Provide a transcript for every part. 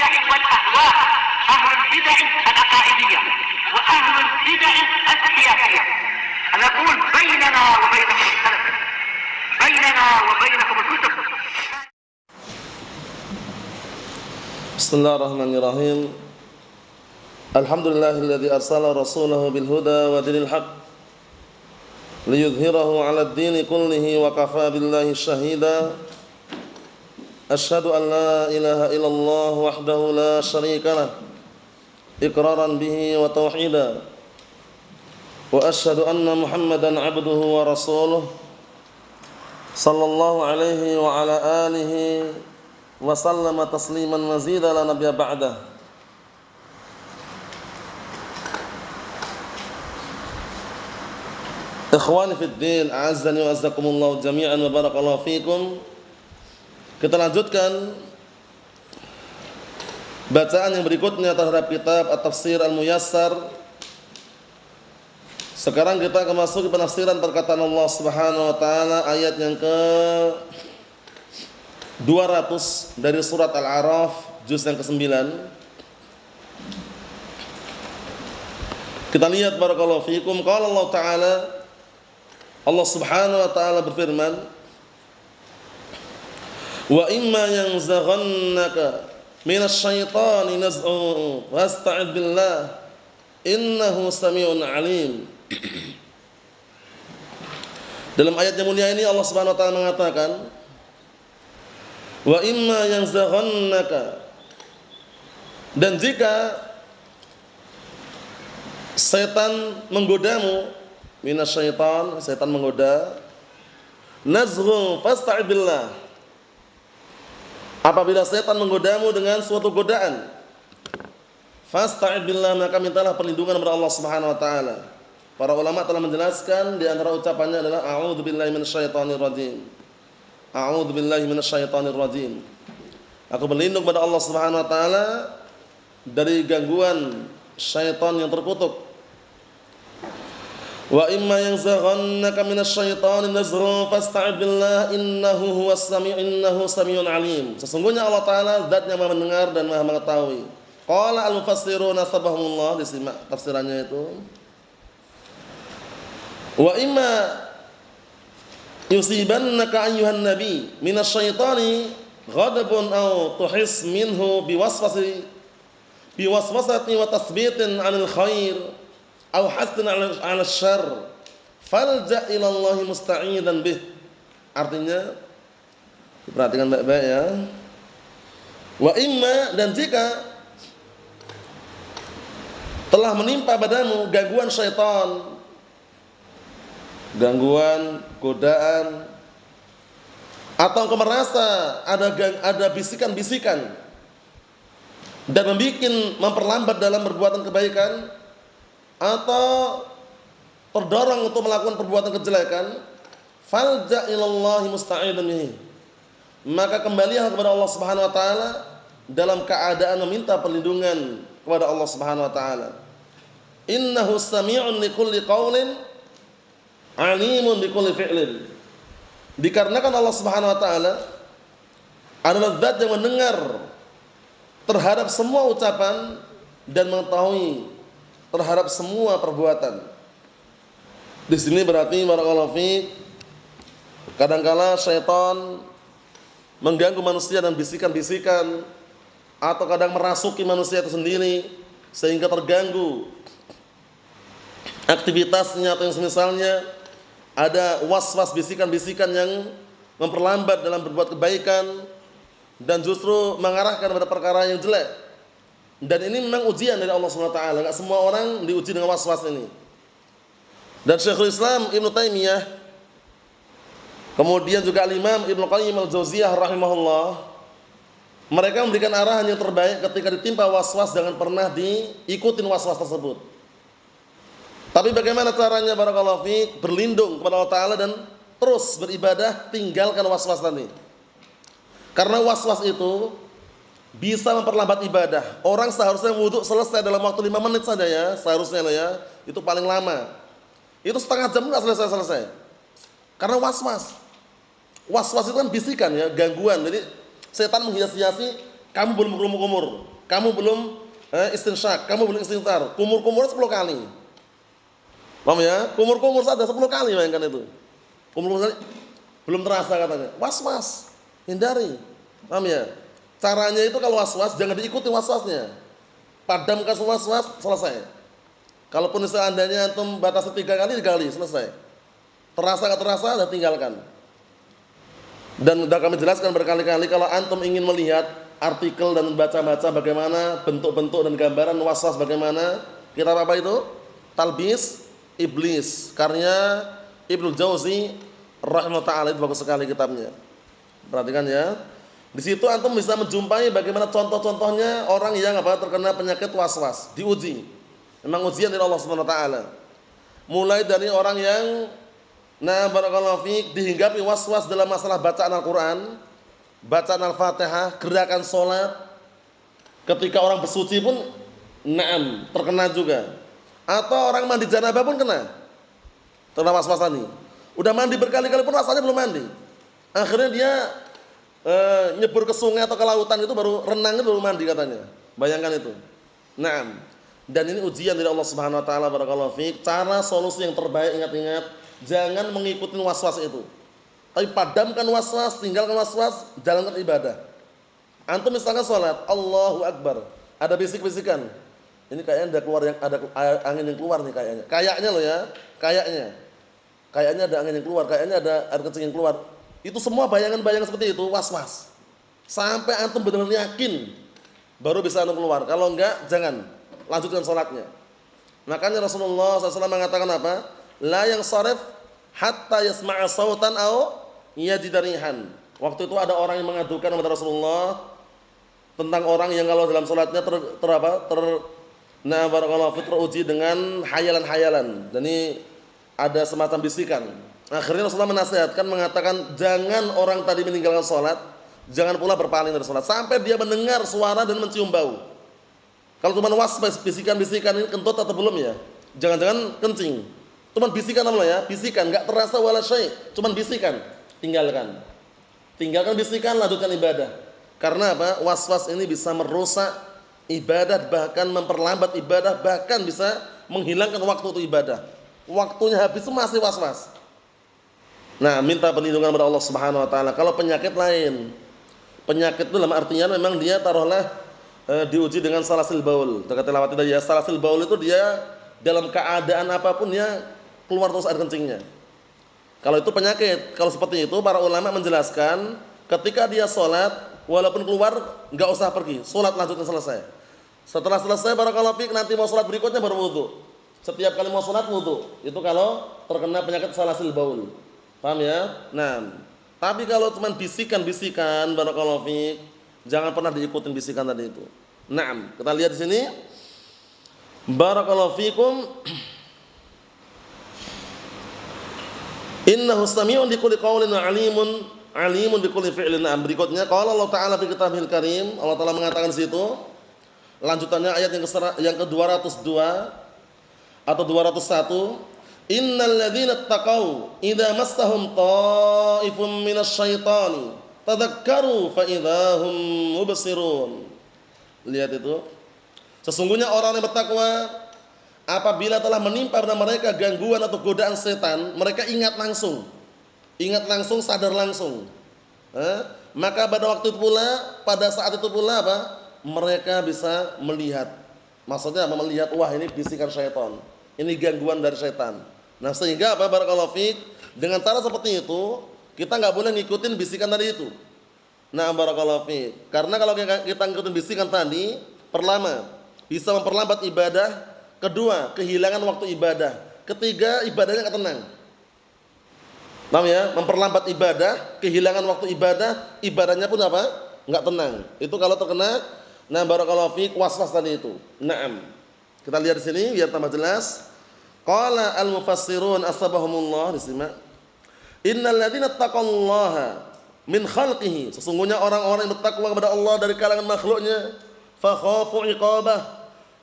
البدع والأهواء، أهل البدع العقائدية وأهل البدع السياسية. أنا أقول بيننا وبينكم السلف، بيننا وبينكم الكتب. Bismillahirrahmanirrahim. Alhamdulillahilladzi arsala rasulahu bil huda wa dinil haq liyudhhirahu 'alad dini kullihi wa kafaa billahi shahida. Asyhadu an la ilaha illallah wahdahu la syarika lah iqraran bihi wa tauhida. Wa asyhadu anna Muhammadan 'abduhu wa rasuluh sallallahu alaihi wa ala alihi wa sallama tasliman mazida la nabiyya ba'dah. Ikhwani fid din, a'azzani wa azzakumullah jami'an wa barakallahu fikum. Kita lanjutkan bacaan yang berikutnya terhadap kitab At-Tafsir Al-Muyassar. Sekarang kita akan masuk ke penafsiran perkataan Allah Subhanahu wa taala ayat yang ke 200 dari surat Al-A'raf juz yang ke-9. Kita lihat barakallahu fikum, qala Allah taala, Allah Subhanahu wa taala berfirman, wa imma yanzaghannaka minasy syaitani naz'un fasta'id billah innahu samiun alim. Dalam ayat yang mulia ini Allah Subhanahu wa taala mengatakan, wa imma yanzaghannaka, dan jika setan menggodamu, minasyaitan, setan menggoda, nazghun fasta'id billah, apabila setan menggodamu dengan suatu godaan, fasta'id billah, maka mintalah perlindungan kepada Allah Subhanahu wa taala. Para ulama telah menjelaskan di antara ucapannya adalah a'udzubillahi minasyaitonir rajim. A'udzubillahi minasyaitonir rajim. Aku berlindung kepada Allah Subhanahu wa taala dari gangguan syaitan yang terkutuk. Wa imma yanzaghannaka minasyaitani nazghun fasta'id billah innahu samiun alim. Sesungguhnya Allah taala zat yang Maha mendengar dan Maha mengetahui. Qala al-mufassiruna sabahumullah, disimak tafsirannya itu. Wa imma yusibannaka ayyuhan nabi minasyaitani ghadabun aw tuhis minhu biwaswasati wa tathbitin 'anil khair aw hasan 'ala syarr falja ila Allah musta'idan bih. Artinya perhatikan baik-baik ya. Wa imma, dan jika telah menimpa padamu gangguan syaitan, gangguan, godaan, atau engkau merasa ada bisikan-bisikan dan memperlambat dalam perbuatan kebaikan, atau terdorong untuk melakukan perbuatan kejelekan, falja ilallahi musta'idan bihi, maka kembalilah kepada Allah Subhanahu wa taala dalam keadaan meminta perlindungan kepada Allah Subhanahu wa taala. Innahu sami'un likulli qaulin alimun bikulli fi'lin. Dikarenakan Allah Subhanahu wa taala adalah zat yang mendengar terhadap semua ucapan dan mengetahui terhadap semua perbuatan. Di sini berarti barakallahu fiik, kadangkala syaitan mengganggu manusia dan bisikan-bisikan, atau kadang merasuki manusia itu sendiri sehingga terganggu aktivitasnya, atau yang semisalnya ada was-was bisikan-bisikan yang memperlambat dalam berbuat kebaikan dan justru mengarahkan pada perkara yang jelek. Dan ini memang ujian dari Allah Subhanahu wa taala. Enggak semua orang diuji dengan was-was ini. Dan Syekhul Islam Ibnu Taimiyah, kemudian juga Al-Imam Ibnu Qayyim Al-Jauziyah rahimahullah, mereka memberikan arahan yang terbaik ketika ditimpa was-was, jangan pernah diikutin was-was tersebut. Tapi bagaimana caranya barakallahu fiik? Berlindung kepada Allah taala dan terus beribadah, tinggalkan was-was tadi. Karena was-was itu bisa memperlambat ibadah. Orang seharusnya wudu selesai dalam waktu 5 menit saja ya, seharusnya ya. Itu paling lama. Itu setengah jam enggak selesai. Karena was-was. Was-was itu kan bisikan ya, gangguan. Jadi setan menghias-hiasi, kamu belum berumur-umur. kamu belum istinsyak, kamu belum istinthar, kumur-kumur 10 kali. Paham ya? Kumur-kumur saja 10 kali, bayangkan itu. Kumur-kumur saja belum terasa katanya. Was-was, hindari. Paham ya? Caranya itu kalau was-was jangan diikuti was-wasnya. Padamkan was-was, selesai. Kalaupun seandainya antum batasi 3 kali, 3 kali selesai. Terasa enggak terasa, dah tinggalkan. Dan sudah kami jelaskan berkali-kali kalau antum ingin melihat artikel dan baca-baca bagaimana bentuk-bentuk dan gambaran was-was bagaimana, kitab apa itu? Talbis Iblis, karya Ibnu Jauzi rahimahullah taala, itu bagus sekali kitabnya. Perhatikan ya. Di situ antum bisa menjumpai bagaimana contoh-contohnya orang yang terkena penyakit was-was, diuji. Memang ujian dari Allah Subhanahu wa taala. Mulai dari orang yang barakallahu fiik dihinggapi was-was dalam masalah bacaan Al-Qur'an, bacaan Al-Fatihah, gerakan salat. Ketika orang bersuci pun terkena juga. Atau orang mandi janabah pun kena was-was tadi. Udah mandi berkali-kali pun rasanya belum mandi. Akhirnya dia nyebur ke sungai atau ke lautan itu baru renang itu baru mandi katanya. Bayangkan itu. Dan ini ujian dari Allah Subhanahu wa taala, barakallahu fiik. Cara solusi yang terbaik, ingat-ingat, jangan mengikuti was-was itu. Tapi padamkan was-was, tinggalkan was-was, jalankan ibadah. Antum misalkan salat, Allahu Akbar, ada bisik-bisikan. Ini kayaknya ada angin yang keluar nih kayaknya. Kayaknya loh ya, kayaknya ada angin yang keluar, kayaknya ada air kencing yang keluar. Itu semua bayangan-bayangan seperti itu, was-was. Sampai antum benar-benar yakin baru bisa antum keluar. Kalau enggak, jangan. Lanjutkan salatnya. Makanya Rasulullah SAW mengatakan apa? La yang sarif hatta yasma'a sautan au yajidarihan. Waktu itu ada orang yang mengadukan kepada Rasulullah tentang orang yang kalau dalam salatnya barakallahu fiik teruji dengan hayalan-hayalan. Dan ini ada semacam bisikan. Akhirnya Rasulullah menasihatkan, mengatakan jangan orang tadi meninggalkan salat, jangan pula berpaling dari salat sampai dia mendengar suara dan mencium bau. Kalau cuma was-was bisikan-bisikan ini kentut atau belum ya? Jangan-jangan kencing. Cuma bisikan namanya ya, bisikan, enggak terasa wala syai', cuma bisikan. Tinggalkan. Tinggalkan bisikan, lanjutkan ibadah. Karena apa? Was-was ini bisa merusak ibadah, bahkan memperlambat ibadah, bahkan bisa menghilangkan waktu untuk ibadah. Waktunya habis itu masih was-was. Minta perlindungan kepada Allah Subhanahu wa taala. Kalau penyakit lain, penyakit itu dalam artinya memang dia taruhlah diuji dengan salasil baul. Kita lewati tadi ya, salasil baul itu dia dalam keadaan apapun ya keluar terus air kencingnya. Kalau itu penyakit, kalau seperti itu para ulama menjelaskan ketika dia sholat walaupun keluar enggak usah pergi, sholat lanjutkan selesai. Setelah selesai barakallahu fiik nanti mau sholat berikutnya baru wudu. Setiap kali mau sholat wudu. Itu kalau terkena penyakit salasil baul. Paham ya? Tapi kalau cuma bisikan-bisikan barakallahu fiik, jangan pernah diikutin bisikan tadi itu. Kita lihat di sini. Barakallahu fikum. Innahu sami'un bikulli qaulin wa alimun bikulli fi'lin. Berikutnya qala Allah Ta'ala fi kitabihil karim. Allah Ta'ala mengatakan di situ, lanjutannya ayat yang ke-202 atau 201. Innal ladzina taqaw idza massahum ta'ifun minasyaitani tadakkaru fa idzahum mubsirun. Lihat itu. Sesungguhnya orang yang bertakwa apabila telah menimpa pada mereka gangguan atau godaan setan, mereka ingat langsung, sadar langsung. Maka pada waktu itu pula, pada saat itu pula apa? Mereka bisa melihat. Maksudnya apa? Melihat, wah ini bisikan syaitan. Ini gangguan dari setan. Sehingga apa? Barakallahu fiik, dengan cara seperti itu kita nggak boleh ngikutin bisikan tadi itu. Barakallahu fiik. Karena kalau kita ngikutin bisikan tadi, pertama bisa memperlambat ibadah, kedua kehilangan waktu ibadah, ketiga ibadahnya nggak tenang. Paham ya? Memperlambat ibadah, kehilangan waktu ibadah, ibadahnya pun apa? Nggak tenang. Itu kalau terkena barakallahu fiik was-was tadi itu. Kita lihat di sini biar tambah jelas. Qala al-mufassirun asbahumullah, disimak. Innal ladzina taqallaha min khalqihi, sesungguhnya orang-orang yang bertakwa kepada Allah dari kalangan makhluknya, fa khafu iqabah,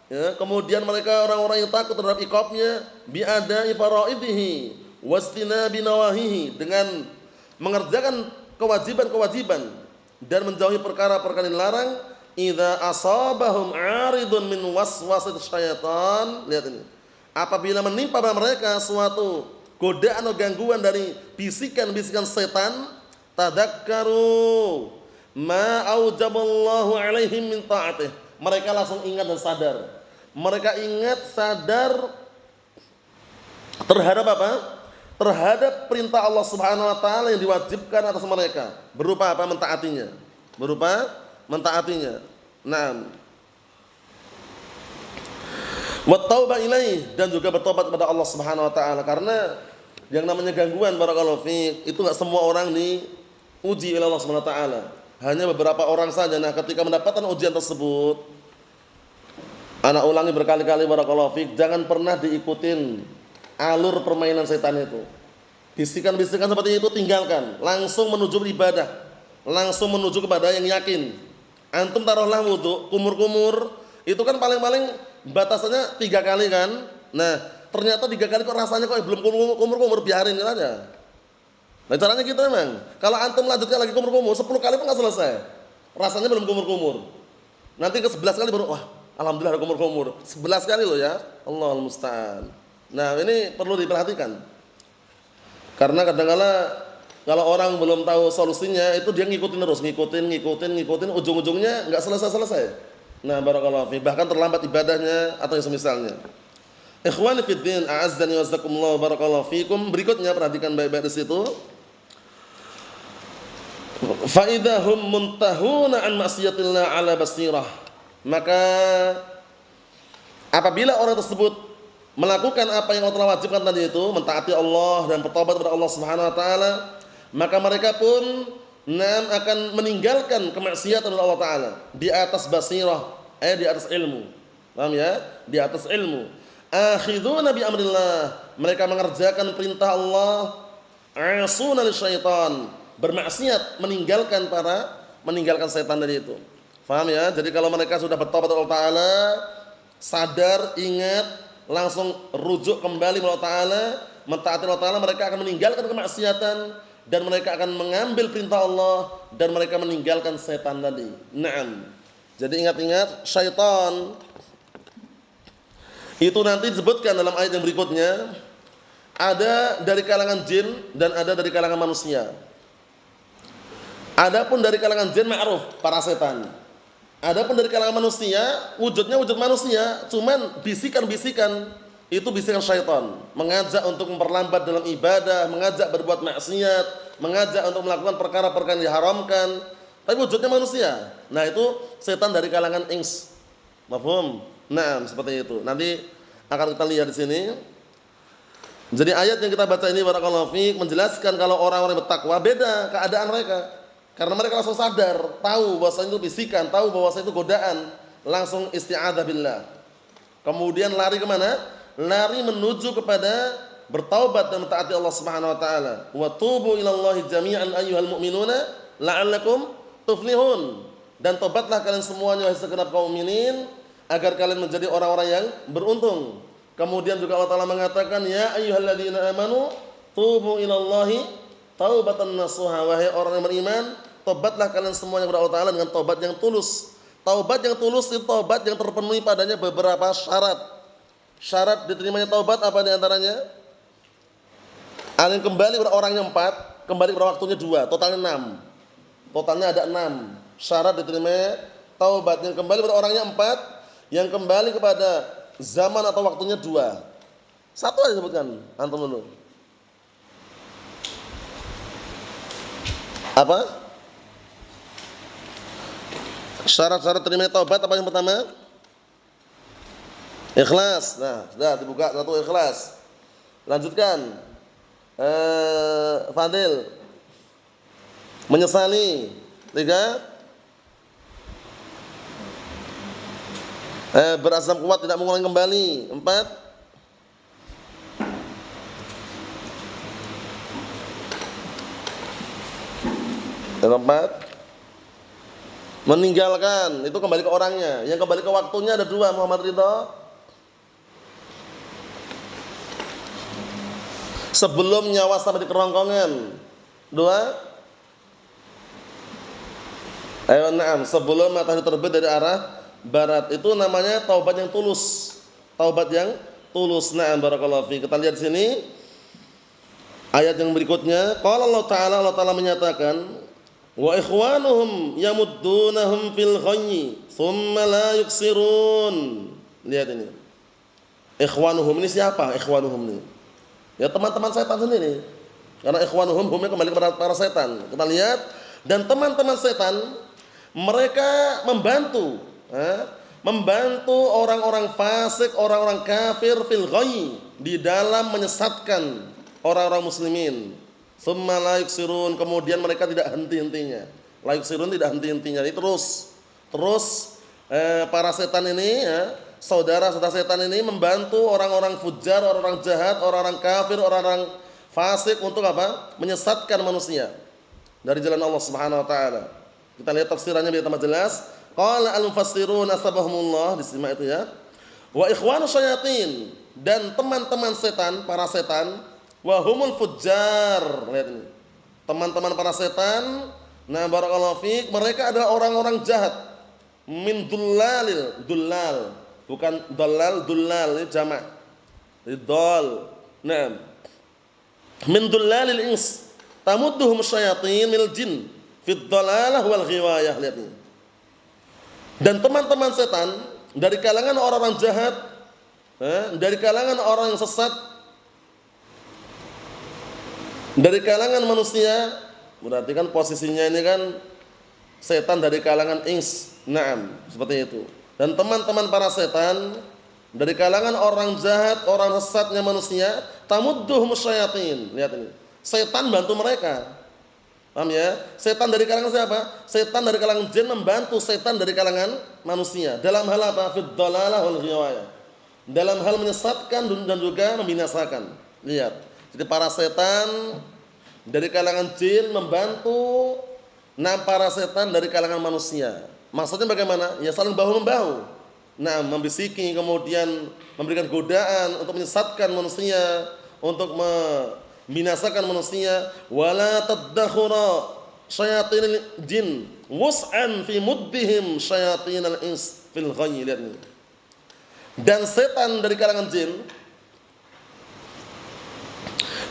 ya, kemudian mereka orang-orang yang takut terhadap iqabnya, bi ada'i faraidihi wastinabi nawahihi, dengan mengerjakan kewajiban-kewajiban dan menjauhi perkara-perkara yang dilarang, idza asabahum 'aridun min waswasis syaitan, lihat ini. Apabila menimpa pada mereka suatu godaan atau gangguan dari bisikan-bisikan setan, tadakkaru ma aujaballahu 'alaihim min ta'atih. Mereka langsung ingat dan sadar. Mereka ingat sadar terhadap apa? Terhadap perintah Allah Subhanahu wa taala yang diwajibkan atas mereka. Berupa apa? Mentaatinya. Berupa mentaatinya. Naam. Wa tauba ilaih, dan juga bertobat kepada Allah Subhanahu wa taala, karena yang namanya gangguan barakallahu fiik itu enggak semua orang diuji oleh Allah Subhanahu wa taala. Hanya beberapa orang saja. Nah, ketika mendapatkan ujian tersebut, ana ulangi berkali-kali barakallahu fiik, jangan pernah diikutin alur permainan setan itu. Bisikan-bisikan seperti itu tinggalkan, langsung menuju ibadah, langsung menuju kepada yang yakin. Antum taruhlah wudu, kumur-kumur, itu kan paling-paling batasannya 3 kali kan. Nah, ternyata 3 kali kok rasanya kok belum kumur-kumur, biarin aja. Nah, caranya gitu memang. Kalau antum lanjutkan lagi kumur-kumur, 10 kali pun enggak selesai. Rasanya belum kumur-kumur. Nanti ke 11 kali baru, wah, alhamdulillah ada kumur-kumur. 11 kali loh ya. Allahul musta'an. Nah, ini perlu diperhatikan. Karena kadang-kala kalau orang belum tahu solusinya, itu dia ngikutin terus, ngikutin, ujung-ujungnya enggak selesai-selesai. Nah, barakallahu fi, bahkan terlambat ibadahnya atau yang semisalnya. Ikhwani fid din, a'azzani wa jzakumullah, barakallahu fikum. Berikutnya perhatikan baik-baik di situ. Fa idahum muntahuna an ma'siyatillah ala basirah. Maka apabila orang tersebut melakukan apa yang Allah telah wajibkan tadi itu, mentaati Allah dan bertobat kepada Allah Subhanahu wa taala, maka mereka pun akan meninggalkan kemaksiatan kepada Allah taala di atas basirah, di atas ilmu. Paham ya? Di atas ilmu. Akhiduna bi amrillah, mereka mengerjakan perintah Allah, asuna lisyaitan, bermaksiat, meninggalkan setan tadi itu. Paham ya? Jadi kalau mereka sudah bertobat kepada Allah taala, sadar, ingat, langsung rujuk kembali kepada Allah taala, mentaati Allah taala, mereka akan meninggalkan kemaksiatan dan mereka akan mengambil perintah Allah dan mereka meninggalkan setan tadi. Naam. Jadi ingat-ingat, syaitan itu nanti disebutkan dalam ayat yang berikutnya, ada dari kalangan jin dan ada dari kalangan manusia. Adapun dari kalangan jin ma'ruf, para setan. Adapun dari kalangan manusia, wujudnya wujud manusia, cuman bisikan-bisikan itu bisikan syaitan, mengajak untuk memperlambat dalam ibadah, mengajak berbuat maksiat, mengajak untuk melakukan perkara-perkara yang diharamkan, tapi wujudnya manusia. Nah, itu setan dari kalangan ins. Mafhum? Nah, seperti itu. Nanti akan kita lihat di sini. Jadi ayat yang kita baca ini barakallahu fiik menjelaskan kalau orang-orang bertakwa beda keadaan mereka. Karena mereka langsung sadar, tahu bahwasanya itu bisikan, tahu bahwasanya itu godaan, langsung isti'adzah billah. Kemudian lari kemana? Lari menuju kepada bertaubat dan mentaati Allah Subhanahu wa taala. Wa tubu ilallahi jami'an ayyuhal mu'minuna la'allakum tuflihun. Dan tobatlah kalian semuanya wahai segenap kaum mukminin agar kalian menjadi orang-orang yang beruntung. Kemudian juga Allah taala mengatakan, ya ayyuhalladzina amanu tubu ilallahi taubatan nasuha, wahai orang yang beriman, tobatlah kalian semuanya kepada Allah taala dengan taubat yang tulus. Taubat yang tulus itu taubat yang terpenuhi padanya beberapa syarat. Syarat diterimanya taubat apa di antaranya? Ada yang kembali kepada orangnya 4, kembali kepada waktunya 2, totalnya 6. Totalnya ada 6 syarat diterimanya taubat. Yang kembali kepada orangnya 4, yang kembali kepada zaman atau waktunya 2. Satu aja sebutkan antum dulu. Apa? Syarat-syarat terima taubat apa yang pertama? Ikhlas. Nah, sudah dibuka satu, ikhlas. Lanjutkan. Fadil. Menyesali. 3. Berazam kuat tidak mengulangi kembali. 4. Yang keempat, meninggalkan, itu kembali ke orangnya. Yang kembali ke waktunya ada 2, Muhammad Ridho. Sebelum nyawa sampai di kerongkongan. 2. Ayo na'am, sebelum matahari terbit dari arah barat itu namanya taubat yang tulus. Taubat yang tulus. Na'am barakallahu fi. Kita lihat sini ayat yang berikutnya, qala Allah Ta'ala menyatakan, wa ikhwanuhum yamuddunahum fil ghayyi thumma la yuksirun. Lihat ini. Ikhwanuhum ini siapa? Ikhwanuhum ini. Ya teman-teman setan sendiri. Karena ikhwanuhum humnya kembali kepada para setan. Kita lihat, dan teman-teman setan mereka membantu orang-orang fasik, orang-orang kafir fil ghayyi, di dalam menyesatkan orang-orang muslimin. Tsumma la yuksirun, kemudian mereka tidak henti-hentinya. La yuksirun, tidak henti-hentinya. Ini terus para setan ini saudara-saudara setan ini membantu orang-orang fujar, orang-orang jahat, orang-orang kafir, orang-orang fasik untuk apa? Menyesatkan manusia dari jalan Allah Subhanahu wa taala. Kita lihat tafsirannya biar tambah jelas. Qala al-mufassirun asbahumullah, disimak itu ya. Wa ikhwanu syayatin, dan teman-teman setan, para setan, wa humul fujjar. Lihat ini. Teman-teman para setan, nah barakallahu fiik, mereka adalah orang-orang jahat. Min dullalil, dullal, bukan dalal, dullal ini jamak. Dal. Nah. Min dullalil ins, tamudduhum syayatin minal jin fid dalalah wal ghiwayah. Lihat ini. Dan teman-teman setan dari kalangan orang-orang jahat, dari kalangan orang yang sesat, dari kalangan manusia, berarti kan posisinya ini kan setan dari kalangan ins. Naam, seperti itu. Dan teman-teman para setan dari kalangan orang jahat, orang sesatnya manusia, tamudduhum syayatin. Lihat ini. Setan bantu mereka. Paham ya? Setan dari kalangan siapa? Setan dari kalangan jin membantu setan dari kalangan manusia. Dalam hal apa? Fid dhalalah wal ghawaya. Dalam hal menyesatkan dan juga membinasakan. Lihat. Jadi para setan dari kalangan jin membantu para setan dari kalangan manusia. Maksudnya bagaimana? Ya saling bahu-membahu. Nah, membisiki, kemudian memberikan godaan untuk menyesatkan manusia, untuk membinasakan manusia. Wala tadakhura syayatinil jin wus'an fi muddihim syayatinal ins fil ghayyi. Lihat ini. Dan setan dari kalangan jin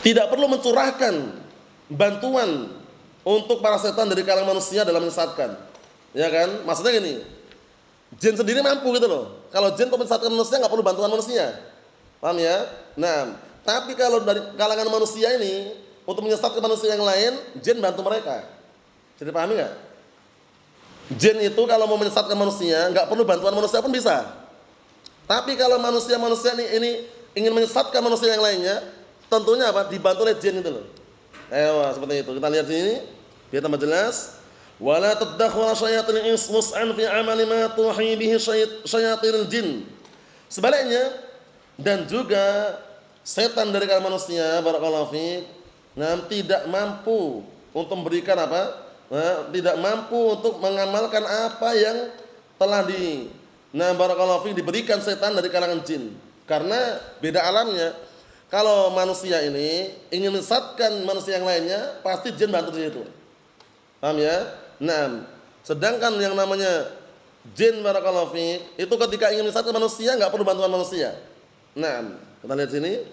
tidak perlu mencurahkan bantuan untuk para setan dari kalangan manusia dalam menyesatkan. Ya kan? Maksudnya gini, jin sendiri mampu gitu loh. Kalau jin untuk menyesatkan manusia nggak perlu bantuan manusia. Paham ya? Nah, tapi kalau dari kalangan manusia ini untuk menyesatkan manusia yang lain, jin bantu mereka. Jadi pahami nggak? Jin itu kalau mau menyesatkan manusia nggak perlu bantuan manusia pun bisa. Tapi kalau manusia-manusia ini ingin menyesatkan manusia yang lainnya, tentunya apa? Dibantu oleh jin itu loh. Seperti itu. Kita lihat sini biar tambah jelas. Wala tadakhura syayatinil ins mus'an fi amali ma tuhi bihi syayatinil jin. Sebaliknya, dan juga setan dari kalangan manusia barakallahu fiik, tidak mampu untuk memberikan apa? Tidak mampu untuk mengamalkan apa yang telah barakallahu fiik diberikan setan dari kalangan jin. Karena beda alamnya. Kalau manusia ini ingin menyesatkan manusia yang lainnya, pasti jin bantu di situ. Paham ya? Nah, sedangkan yang namanya jin barakallahu fiik itu ketika ingin menyesatkan manusia enggak perlu bantuan manusia. Nah, kita lihat sini.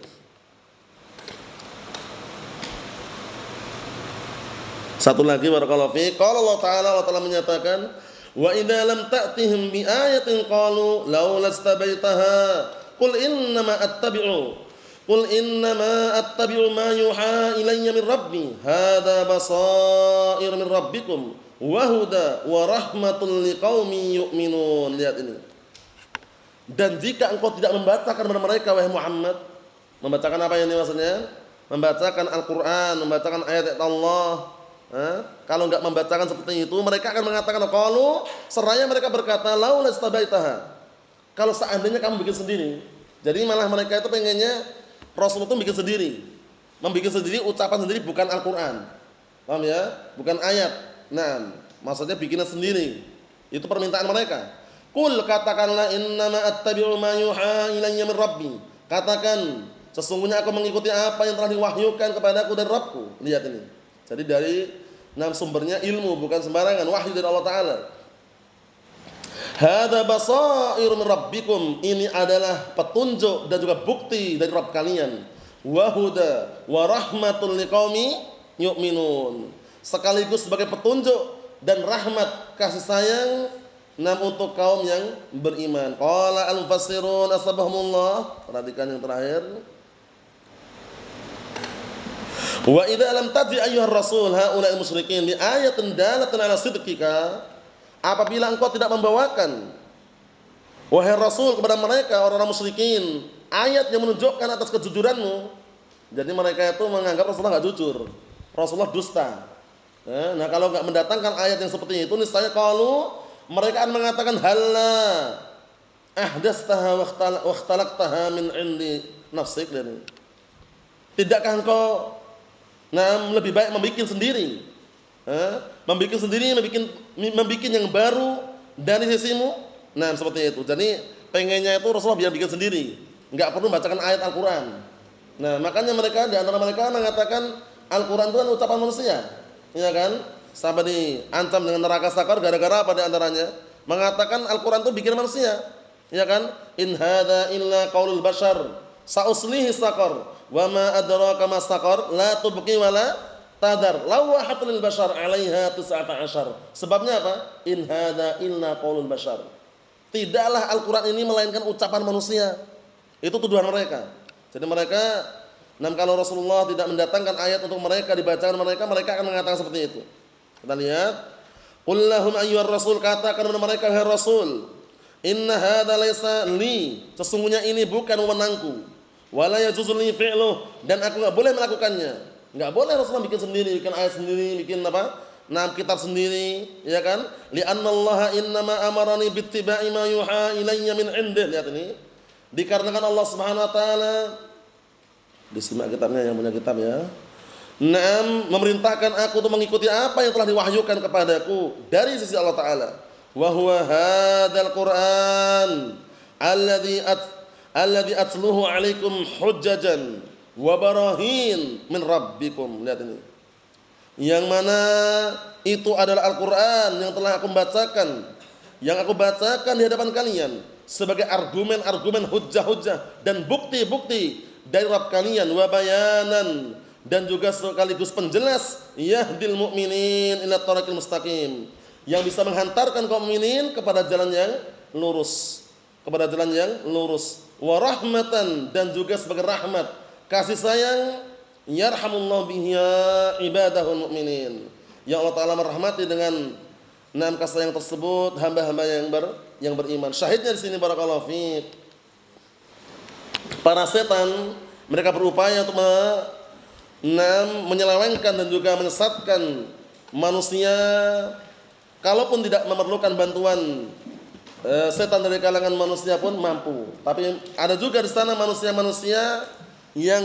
Satu lagi barakallahu fiik, qala Allah Ta'ala menyatakan, wa idza lam ta'tihim bi ayatin qalu laula istabaitaha qul innama attabi'u ma yuha ilayya min rabbi hadza basair min rabbikum wa huda wa rahmatul liqaumin yu'minun. Lihat ini. Dan jika engkau tidak membacakan kepada mereka wahai Muhammad, membacakan apa ini maksudnya? Membacakan Al-Qur'an, membacakan ayat Allah. Kalau enggak membacakan seperti itu, mereka akan mengatakan qalu, seraya mereka berkata laula istabaitaha. Kalau seandainya kamu bikin sendiri. Jadi malah mereka itu pengennya Rasul itu bikin sendiri. Membikin sendiri ucapan sendiri bukan Al-Qur'an. Paham ya? Bukan ayat. Nah, maksudnya bikinnya sendiri. Itu permintaan mereka. Qul, katakanlah innama attabi'u ma yuha ilayya min rabbi. Katakan, sesungguhnya aku mengikuti apa yang telah diwahyukan kepadaku dari Rabbku. Lihat ini. Jadi dari Nah, sumbernya ilmu, bukan sembarangan, wahyu dari Allah Ta'ala. Hada basairu min rabbikum, ini adalah petunjuk dan juga bukti dari Rabb kalian. Wa huda wa rahmatul liqaumi yu'minun, sekaligus sebagai petunjuk dan rahmat kasih sayang untuk kaum yang beriman. Qala al-mufassirun asbahumullah, perhatikan yang terakhir. Wa idza lam taji ayyuhar rasul haula'il musyrikin li ayatin dalatan ala sidqika, apabila engkau tidak membawakan wahai Rasul kepada mereka orang-orang musyrikin ayat yang menunjukkan atas kejujuranmu, jadi mereka itu menganggap Rasulullah enggak jujur, Rasulullah dusta. Nah, kalau enggak mendatangkan ayat yang seperti itu, niscaya kalau mereka akan mengatakan halla ahdastaha wa ikhtalaqtaha min indi nafsik, dan tidakkah engkau lebih baik membikin sendiri, membikin yang baru dari sisimu. Nah, seperti itu. Jadi pengennya itu Rasulullah biar bikin sendiri, enggak perlu bacakan ayat Al-Qur'an. Nah, makanya mereka, di antara mereka mengatakan Al-Qur'an itu kan ucapan manusia, ya kan? Sampai diancam dengan neraka sakar gara-gara apa di antaranya? Mengatakan Al-Qur'an itu bikin manusia, ya kan? In hadza illa qaulul bashar sa'uslihi saqar wa ma adraka ma saqar la tubqi wa la tadar lawahatul lil bashar 'alaiha 19. Sebabnya apa? In hadza illa qaulul bashar, tidaklah Al-Qur'an ini melainkan ucapan manusia. Itu tuduhan mereka. Jadi mereka, kalau Rasulullah tidak mendatangkan ayat untuk mereka dibacakan mereka akan mengatakan seperti itu. Kita lihat, qul lahum ayyuhar rasul, katakan kepada mereka hai Rasul, inna hadza laisa li, sesungguhnya ini bukan wewenangku, wala yajuzu li fi'luh, dan aku enggak boleh melakukannya. Enggak boleh Rasulullah bikin sendiri, bikin ayat sendiri, bikin kitab sendiri, ya kan? Li'annallaha innama amarani bittiba'i ma yuha ilayya min 'indih. Lihat ini. Dikarenakan Allah Subhanahu wa taala, disimak kitabnya yang punya kitab ya. Memerintahkan aku untuk mengikuti apa yang telah diwahyukan kepadaku dari sisi Allah Ta'ala. Wa huwa hadzal Qur'an alladzi atluhu 'alaikum hujjajan wa barahin min rabbikum. Lihat ini. Yang mana itu adalah Al-Qur'an yang telah aku bacakan, yang aku bacakan di hadapan kalian sebagai argumen-argumen, hujjah-hujjah dan bukti-bukti dari Rabb kalian, wa bayanan, dan juga sekaligus penjelas yahdil mu'minin ila thariqil mustaqim, yang bisa menghantarkan kaum mukminin kepada jalan yang lurus, wa rahmatan, dan juga sebagai rahmat, kasih sayang, yarhamullahu biha ibadahul mu'minin, yang Allah Ta'ala merahmati dengan kasih sayang tersebut hamba-hamba yang beriman. Syahidnya di sini barakallahu fiik, para setan mereka berupaya untuk menyelewengkan dan juga menyesatkan manusia, kalaupun tidak memerlukan bantuan setan dari kalangan manusia pun mampu. Tapi ada juga di sana manusia-manusia yang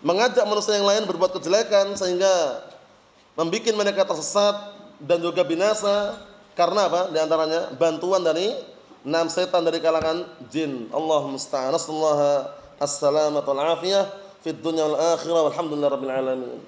mengajak manusia yang lain berbuat kejelekan sehingga membuat mereka tersesat dan juga binasa. Karena apa? Di antaranya bantuan dari setan dari kalangan jin. Allahumma musta'an. Nasallahu as-salamata wal afiyah fid dunya wal akhirah walhamdulillahi rabbil alamin.